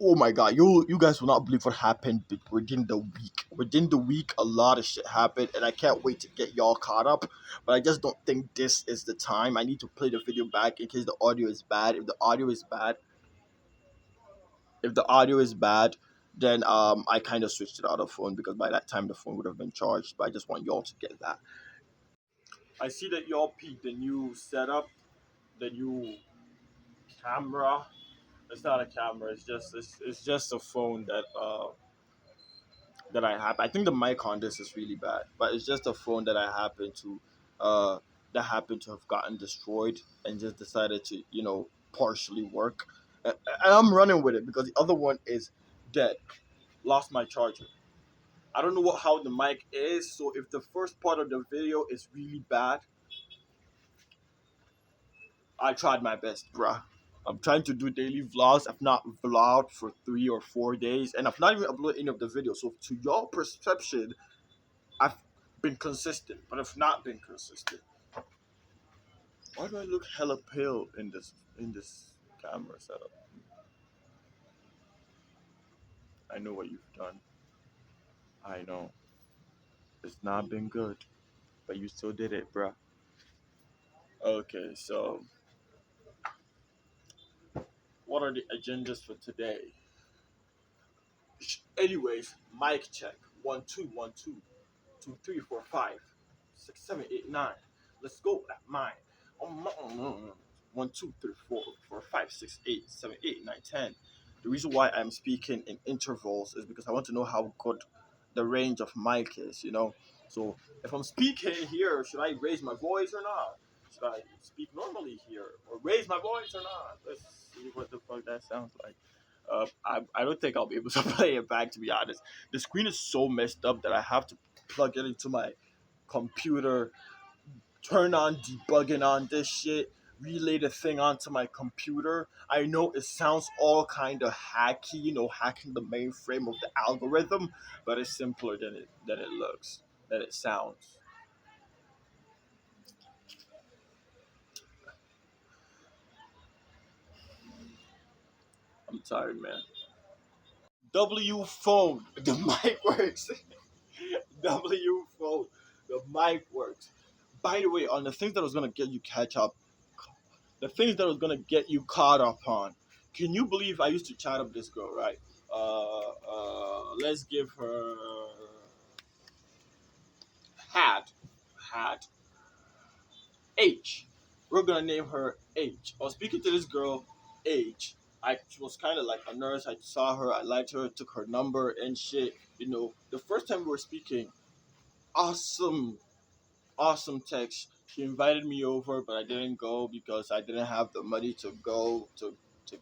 oh my god, you guys will not believe what happened within the week. Within the week, a lot of shit happened, and I can't wait to get y'all caught up. But I just don't think this is the time. I need to play the video back in case the audio is bad. If the audio is bad, then I kind of switched it out of phone because by that time the phone would have been charged. But I just want y'all to get that. I see that y'all peeped the new setup, the new camera. It's not a camera. It's just a phone that I have. I think the mic on this is really bad, but it's just a phone that I happen to uh have gotten destroyed and just decided to partially work. And I'm running with it because the other one is dead. Lost my charger. I don't know how the mic is, so if the first part of the video is really bad, I tried my best, bruh. I'm trying to do daily vlogs. I've not vlogged for 3 or 4 days, and I've not even uploaded any of the videos. So to your perception, I've been consistent, but I've not been consistent. Why do I look hella pale in this camera setup? I know what you've done. I know. It's not been good, but you still did it, bruh. Okay, so what are the agendas for today? Anyways, mic check. 1 2 1 2 2 3 4 5 6 7 8 9. Let's go at mine. 1 2 3 4 4 5 6 8 7 8 9 10. The reason why I'm speaking in intervals is because I want to know how good the range of mic is. So if I'm speaking here, should I raise my voice or not? Should I speak normally here or raise my voice or not? Let's see what the fuck that sounds like. I don't think I'll be able to play it back, to be honest. The screen is so messed up that I have to plug it into my computer, turn on debugging on this shit, relay the thing onto my computer. I know it sounds all kind of hacky, hacking the mainframe of the algorithm, but it's simpler than it looks, than it sounds. I'm tired, man. W phone, the mic works. W phone, the mic works. By the way, on the things that was gonna get you catch up, the things that was gonna get you caught up on. Can you believe I used to chat up this girl, right? Let's give her had H. We're gonna name her H. I was speaking to this girl, H. She was kind of like a nurse. I saw her, I liked her, took her number and shit. The first time we were speaking, awesome, awesome text. She invited me over, but I didn't go because I didn't have the money to go to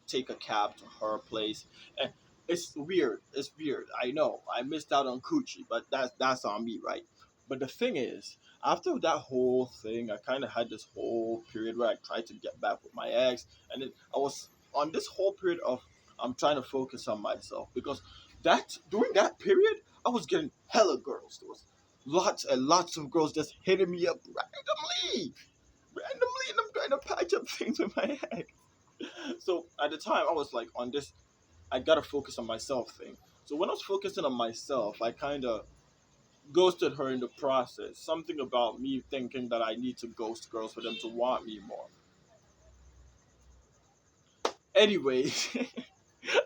take a cab to her place. And it's weird. It's weird. I know. I missed out on coochie, but that's on me, right? But the thing is, after that whole thing, I kind of had this whole period where I tried to get back with my ex, and then I was on this whole period of I'm trying to focus on myself because that during that period I was getting hella girls. There was lots and lots of girls just hitting me up randomly, and I'm trying to patch up things with my ex. So at the time, I was like on this, I gotta focus on myself thing. So when I was focusing on myself, I kind of ghosted her in the process. Something about me thinking that I need to ghost girls for them to want me more. Anyways,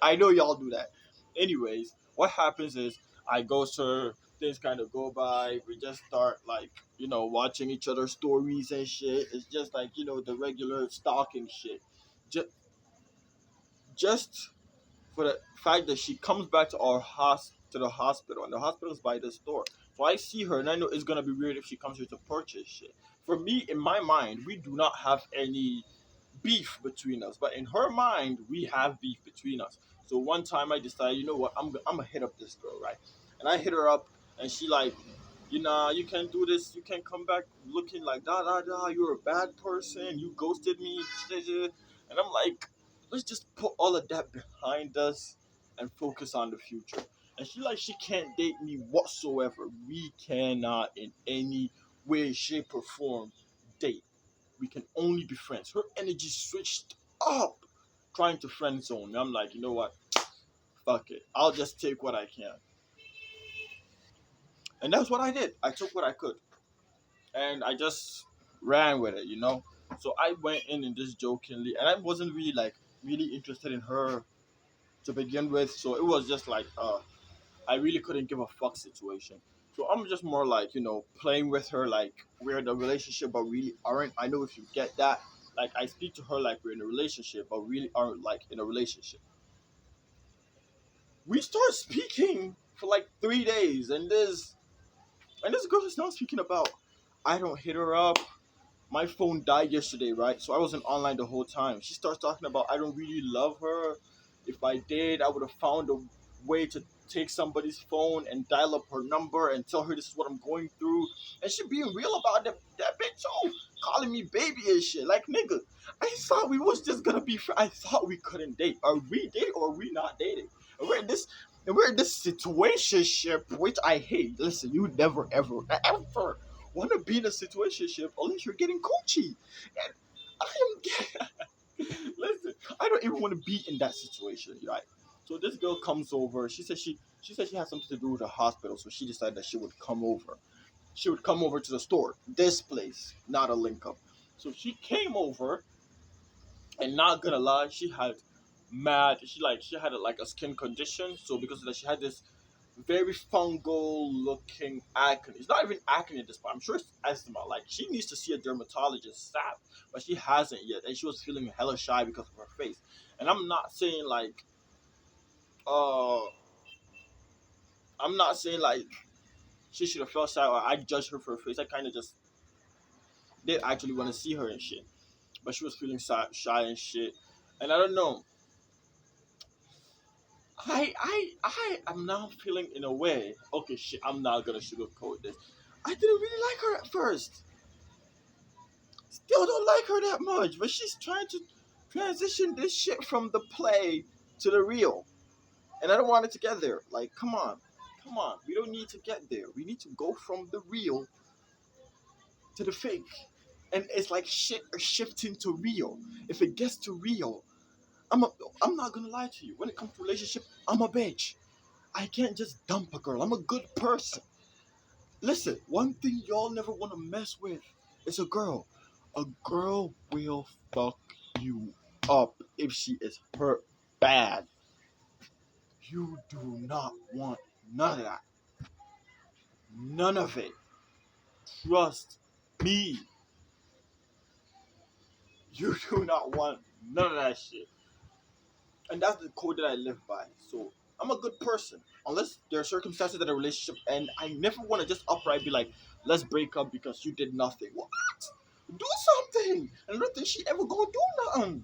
I know y'all do that. Anyways, what happens is I ghost her. Things kind of go by. We just start like watching each other's stories and shit. It's just like the regular stalking shit. Just just for the fact that she comes back to the hospital, and the hospital's by the store. So I see her, and I know it's gonna be weird if she comes here to purchase shit. For me, in my mind, we do not have any beef between us, but in her mind, we have beef between us. So one time, I decided, you know what, I'm gonna hit up this girl, right? And I hit her up, and she like, you can't do this. You can't come back looking like da da da. You're a bad person. You ghosted me. And I'm like, let's just put all of that behind us and focus on the future. And she can't date me whatsoever. We cannot in any way, shape, or form date. We can only be friends. Her energy switched up, trying to friend zone me. I'm like, you know what? fuck it, I'll just take what I can. And that's what I did. I took what I could, and I just ran with it. So I went in and just jokingly, and I wasn't really like really interested in her to begin with. So it was just like I really couldn't give a fuck situation. So I'm just more like, playing with her like we're in a relationship but really aren't. I know if you get that. Like I speak to her like we're in a relationship but really aren't like in a relationship. We start speaking for like 3 days, and this girl is now speaking about I don't hit her up. My phone died yesterday, right? So I wasn't online the whole time. She starts talking about I don't really love her. If I did, I would have found a way to take somebody's phone and dial up her number and tell her this is what I'm going through. And she being real about that bitch, calling me baby and shit. Like, nigga, I thought we was just gonna be I thought we couldn't date. Are we dating or are we not dating? And we're in this situationship, which I hate. Listen, you never ever want to be in a situationship unless you're getting coochie. And I am listen, I don't even want to be in that situation, right? So this girl comes over. She said she had something to do with the hospital, so she decided that she would come over. She would come over to the store. This place, not a link up. So she came over, and not gonna lie, she had mad. She had like a skin condition. So because of that, she had this very fungal looking acne. It's not even acne at this point. I'm sure it's eczema. Like she needs to see a dermatologist sap, but she hasn't yet, and she was feeling hella shy because of her face. And uh, I'm not saying like she should have felt shy or I judged her for her face. I kind of just did actually want to see her and shit, but she was feeling shy and shit. And I don't know. I am now feeling in a way. Okay, shit. I'm not gonna sugarcoat this. I didn't really like her at first. Still don't like her that much, but she's trying to transition this shit from the play to the real. And I don't want it to get there. Like, come on. Come on. We don't need to get there. We need to go from the real to the fake. And it's like shit are shifting to real. If it gets to real, I'm a, I'm not gonna lie to you. When it comes to relationship, I'm a bitch. I can't just dump a girl. I'm a good person. Listen, one thing y'all never want to mess with is a girl. A girl will fuck you up if she is hurt bad. You do not want none of that. None of it. Trust me. You do not want none of that shit. And that's the code that I live by. So I'm a good person. Unless there are circumstances that a relationship end, I never want to just upright be like, let's break up because you did nothing. What? Do something. And I don't think she ever gonna do nothing.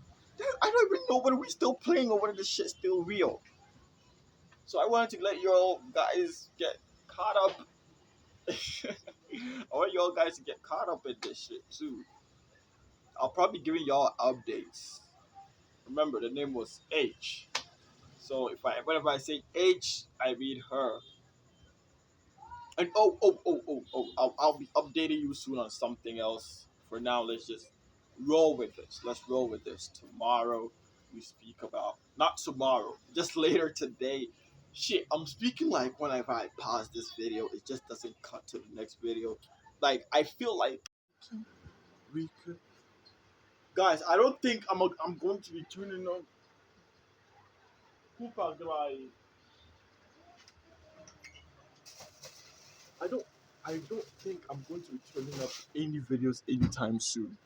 I don't even know whether we still playing or whether this shit's still real. So I wanted to let y'all guys get caught up. I want y'all guys to get caught up in this shit too. I'll probably be giving y'all updates. Remember, the name was H. So whenever I say H, I read her. And I'll be updating you soon on something else. For now, let's just roll with this. Let's roll with this. Tomorrow, we speak about not tomorrow, just later today. Shit, I'm speaking like whenever I pause this video, it just doesn't cut to the next video. Like I feel like we could, guys. I don't think I'm going to be tuning on. Hookah, I don't I don't think I'm going to be turning up any videos anytime soon.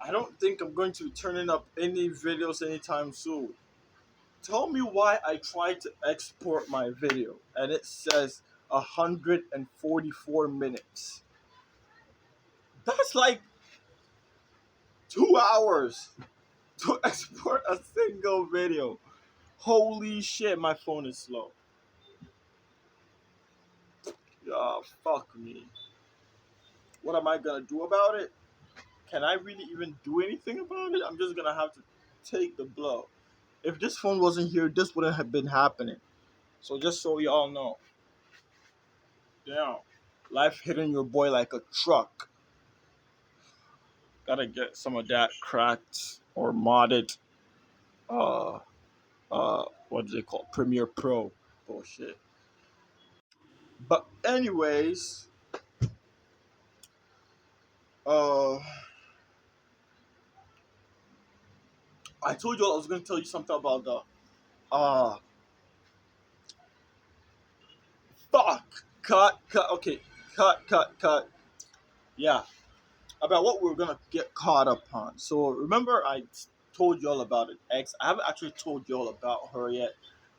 I don't think I'm going to be turning up any videos anytime soon. Tell me why I tried to export my video and it says 144 minutes. That's like 2 hours to export a single video. Holy shit, my phone is slow. Fuck me. What am I gonna do about it? Can I really even do anything about it? I'm just gonna have to take the blow. If this phone wasn't here, this wouldn't have been happening. So just so y'all know, damn, life hitting your boy like a truck. Gotta get some of that cracked or modded. Uh, what do they call Premiere Pro bullshit. But anyways, uh, I told you I was gonna tell you something about the uh, fuck, cut, okay, cut. Yeah, about what we're gonna get caught up on. So remember, I told you all about an ex. I haven't actually told you all about her yet.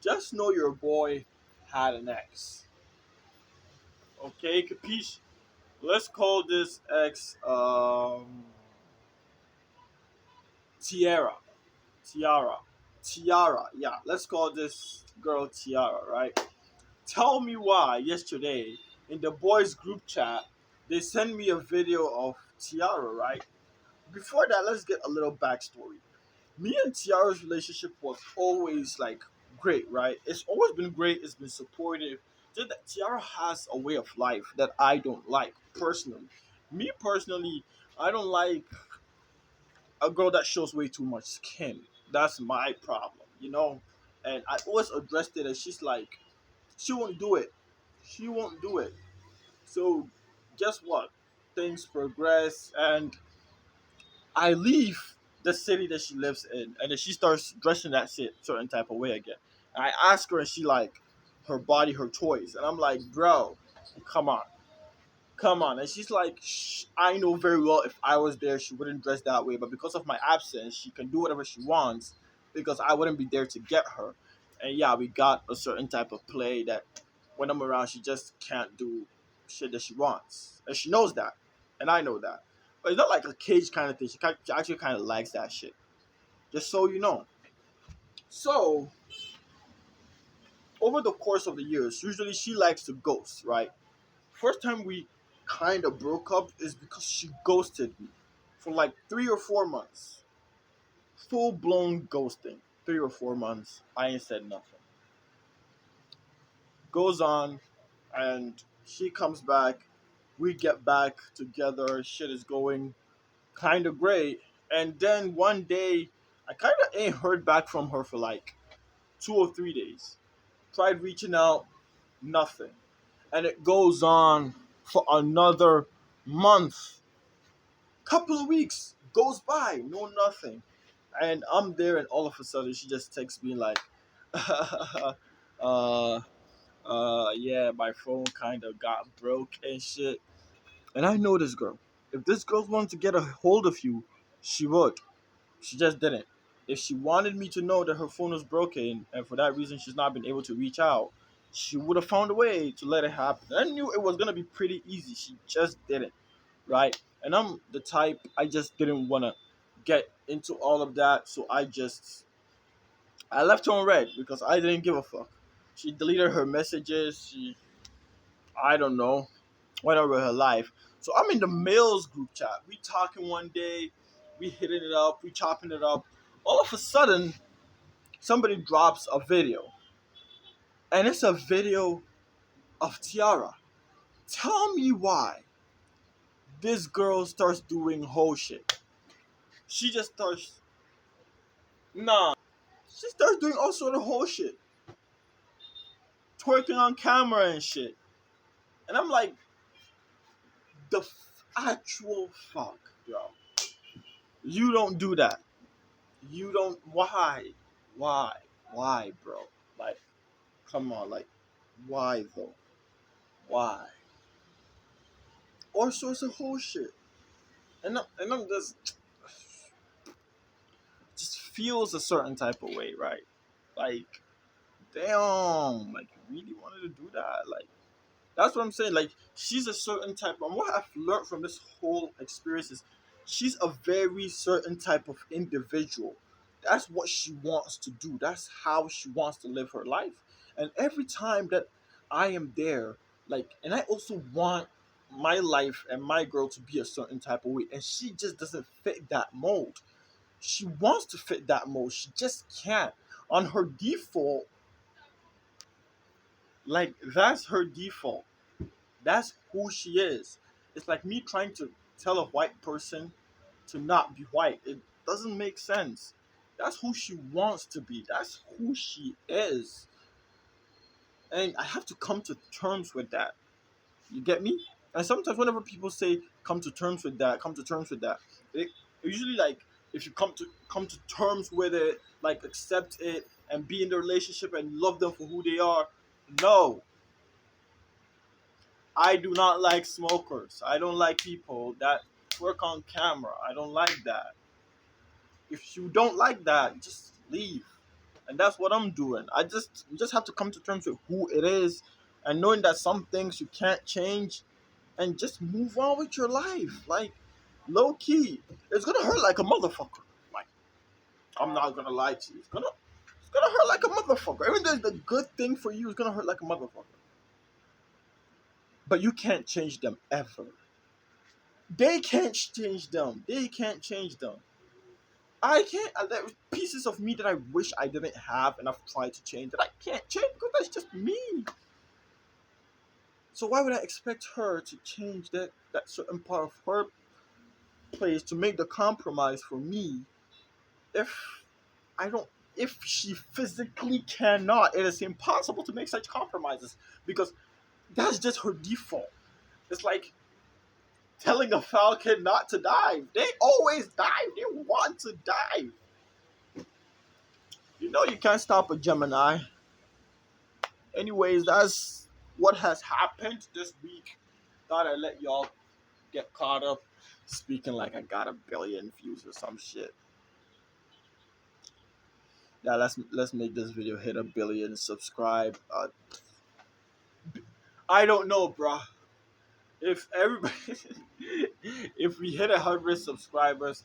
Just know your boy had an ex. Okay, capiche? Let's call this ex Tiara. Tiara. Tiara. Yeah, let's call this girl Tiara, right? Tell me why yesterday in the boys group chat they sent me a video of Tiara, right? Before that, let's get a little backstory. Me and Tiara's relationship was always like great, right? It's always been great, it's been supportive. Just that Tiara has a way of life that I don't like personally. Me personally, I don't like a girl that shows way too much skin. That's my problem, you know? And I always addressed it, and she's like, she won't do it. She won't do it. So, guess what? Things progress, and I leave the city that she lives in, and then she starts dressing that shit certain type of way again. And I ask her, and she like, her body, her choice, and I'm like, bro, come on, come on. And she's like, I know very well if I was there, she wouldn't dress that way, but because of my absence, she can do whatever she wants because I wouldn't be there to get her. And yeah, we got a certain type of play that when I'm around, she just can't do shit that she wants, and she knows that, and I know that. But it's not like a cage kind of thing. She actually kind of likes that shit. Just so you know. So over the course of the years, usually she likes to ghost, right? First time we kind of broke up is because she ghosted me for like 3 or 4 months. Full blown ghosting. 3 or 4 months. I ain't said nothing. Goes on, and she comes back. We get back together. Shit is going kind of great. And then one day, I kind of ain't heard back from her for like 2 or 3 days. Tried reaching out, nothing. And it goes on for another month. Couple of weeks goes by, no nothing. And I'm there, and all of a sudden, she just texts me like, uh, yeah, my phone kind of got broke and shit. And I know this girl. If this girl wanted to get a hold of you, she would. She just didn't. If she wanted me to know that her phone was broken and for that reason she's not been able to reach out, she would have found a way to let it happen. I knew it was gonna be pretty easy. She just didn't, right? And I'm the type I just didn't wanna get into all of that, so I left her on red because I didn't give a fuck. She deleted her messages. I don't know, went over her life. So I'm in the males group chat. We talking one day, we hitting it up, we chopping it up. All of a sudden, somebody drops a video, and it's a video of Tiara. Tell me why this girl starts doing whole shit. She just starts, nah, she starts doing all sort of whole shit, twerking on camera and shit. And I'm like, actual fuck, bro. You don't do that. You don't. Why? Why? Why, bro? Like, come on. Like, why though? Why? All sorts of whole shit. And I'm just feels a certain type of way, right? Like, damn. Like, you really wanted to do that? Like, that's what I'm saying. Like, she's a certain type. And what I've learned from this whole experience is she's a very certain type of individual. That's what she wants to do. That's how she wants to live her life. And every time that I am there, like, and I also want my life and my girl to be a certain type of way, and she just doesn't fit that mold. She wants to fit that mold. She just can't. On her default, Like that's her default. That's who she is. It's like me trying to tell a white person to not be white. It doesn't make sense. That's who she wants to be. That's who she is. And I have to come to terms with that. You get me? And sometimes whenever people say come to terms with that, come to terms with that, it usually like if you come to terms with it, like accept it and be in the relationship and love them for who they are. No, I do not like smokers. I don't like people that work on camera. I don't like that. If you don't like that, just leave. And that's what I'm doing. You just have to come to terms with who it is and knowing that some things you can't change and just move on with your life. Like low key. It's gonna hurt like a motherfucker. Like I'm not gonna lie to you. It's gonna hurt like a motherfucker. Even though the good thing for you is gonna hurt like a motherfucker. But you can't change them ever. They can't change them. They can't change them. I can't. There are pieces of me that I wish I didn't have, and I've tried to change that I can't change because that's just me. So why would I expect her to change that certain part of her place to make the compromise for me if I don't? If she physically cannot, it is impossible to make such compromises because that's just her default. It's like telling a falcon not to dive. They always dive. They want to dive. You know you can't stop a Gemini. Anyways, that's what has happened this week. Thought I'd let y'all get caught up. Speaking like I got a billion views or some shit. Yeah, let's make this video hit a billion. Subscribe. I don't know, bruh. If everybody, if we hit 100 subscribers,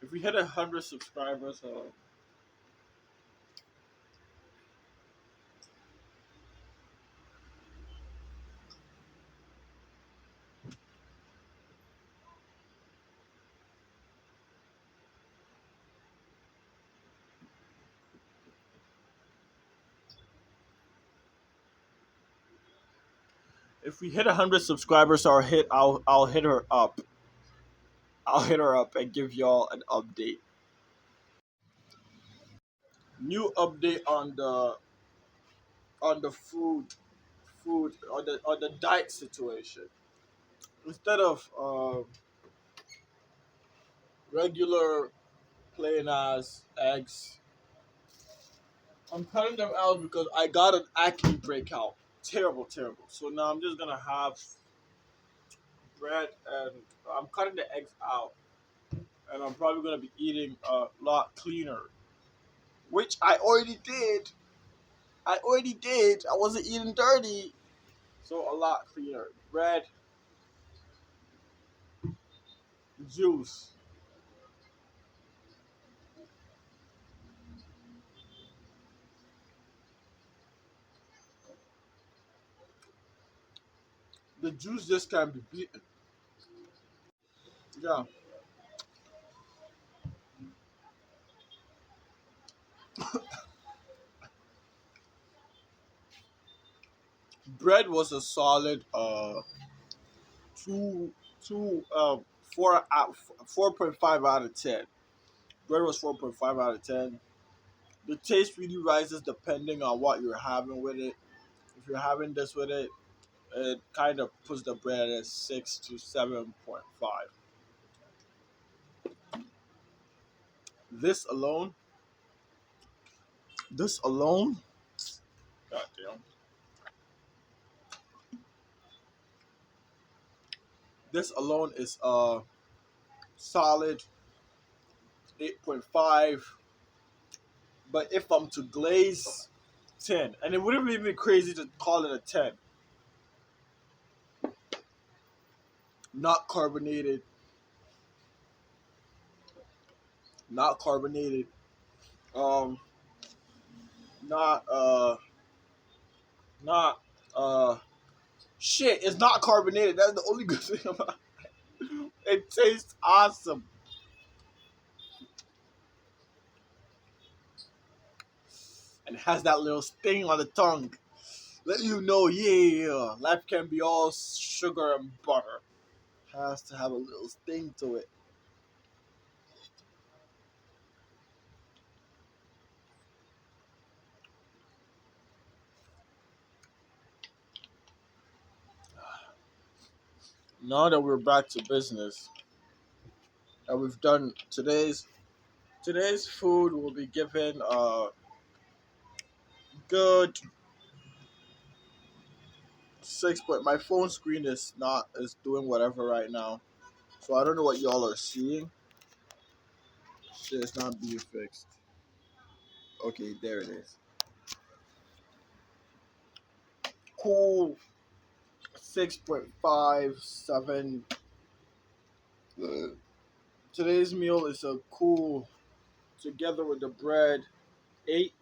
if we hit 100 subscribers, if we hit 100 subscribers, I'll hit her up. I'll hit her up and give y'all an update. New update on the food on the diet situation. Instead of regular plain ass eggs, I'm cutting them out because I got an acne breakout. Terrible, terrible. So now I'm just gonna have bread and I'm cutting the eggs out, and I'm probably gonna be eating a lot cleaner, which I already did. I already did. I wasn't eating dirty, so a lot cleaner. Bread, juice. The juice just can't be beaten. Yeah. Bread was a solid two two 4.5 out of 10. Bread was 4.5 out of 10. The taste really rises depending on what you're having with it. If you're having this with it, it kind of puts the bread at 6 to 7.5. This alone, this alone, goddamn, this alone is a solid 8.5. But if I'm to glaze, 10. And it wouldn't be crazy to call it a 10. Not carbonated, not carbonated. Um, not not shit. It's not carbonated. That's the only good thing about it. It tastes awesome. and has that little sting on the tongue. Let you know, yeah, life can be all sugar and butter. Has to have a little sting to it. Now that we're back to business, and we've done today's food will be given a good 6 point. My phone screen is doing whatever right now, so I don't know what y'all are seeing. Shit, it's not being fixed. Okay, there it is. Cool. 6.57. Today's meal is a cool, together with the bread, 8.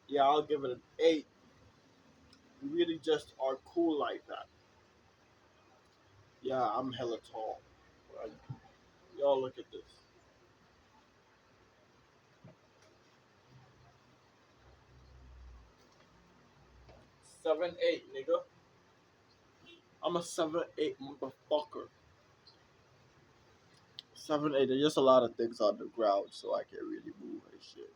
Yeah, I'll give it an 8. We really just are cool like that. Yeah, I'm hella tall. Like, y'all look at this. 7'8", nigga. I'm a 7'8" motherfucker. 7'8". There's just a lot of things on the ground, so I can't really move and shit.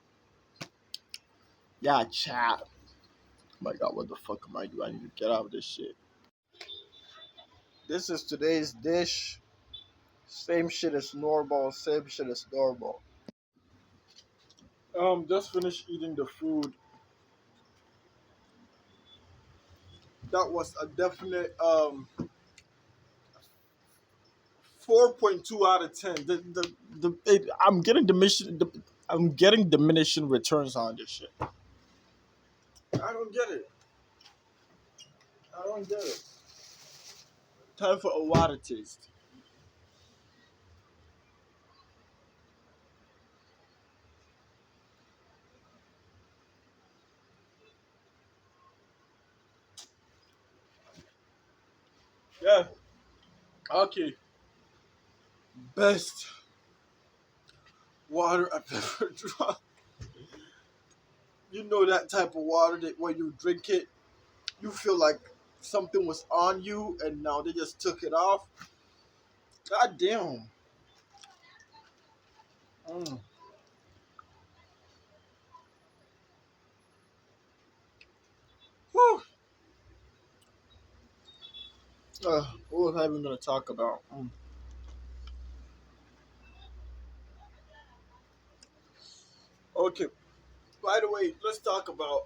Yeah, chat. Oh my god, what the fuck am I doing? I need to get out of this shit. This is today's dish. Same shit as normal. Same shit as normal. Just finished eating the food. That was a definite 4.2 out of 10. I'm getting I'm getting diminishing returns on this shit. I don't get it. I don't get it. Time for a water taste. Yeah. Okay. Best water I've ever drunk. You know that type of water that when you drink it, you feel like something was on you and now they just took it off. God damn. Mm. Whew. What was I even gonna talk about? Okay. By the way, let's talk about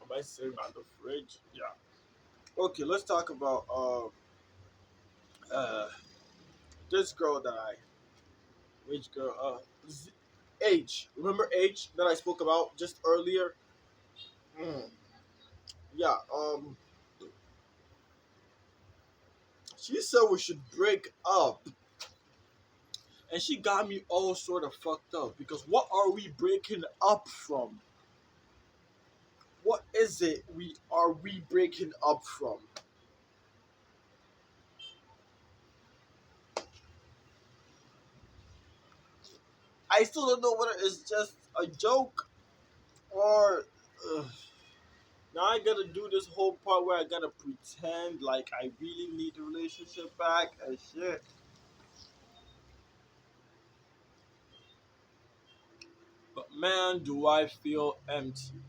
am I saying on the fridge? Yeah. Okay, let's talk about uh this girl that I which girl H. Remember H that I spoke about just earlier? Mm. Yeah, she said we should break up. And she got me all sort of fucked up because what are we breaking up from? What is it we breaking up from? I still don't know whether it's just a joke or now I gotta do this whole part where I gotta pretend like I really need the relationship back and shit. But man, do I feel empty.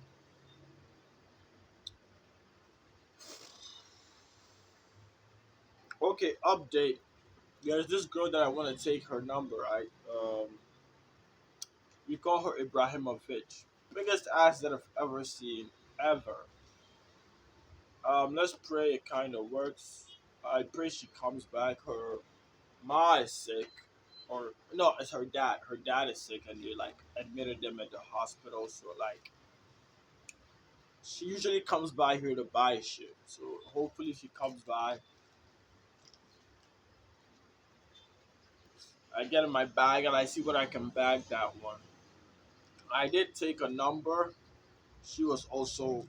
Okay, update. There's this girl that I want to take her number, right? We call her Ibrahimovic. Biggest ass that I've ever seen, ever. Let's pray it kind of works. I pray she comes back. Her ma is sick, or no, it's her dad. Her dad is sick, and they like admitted them at the hospital. So like, she usually comes by here to buy shit. So hopefully she comes by. I get in my bag and I see what I can bag that one. I did take a number. She was also,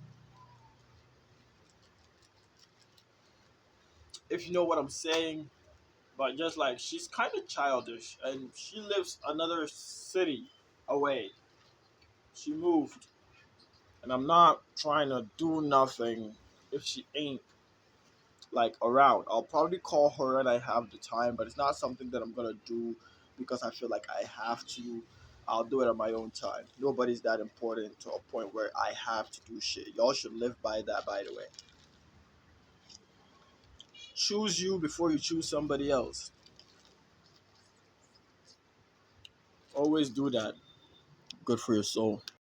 if you know what I'm saying, but just like she's kind of childish and she lives another city away. She moved. And I'm not trying to do nothing if she ain't like around. I'll probably call her and I have the time, but it's not something that I'm gonna do because I feel like I have to. I'll do it at my own time. Nobody's that important to a point where I have to do shit. Y'all should live by that, by the way. Choose you before you choose somebody else. Always do that. Good for your soul.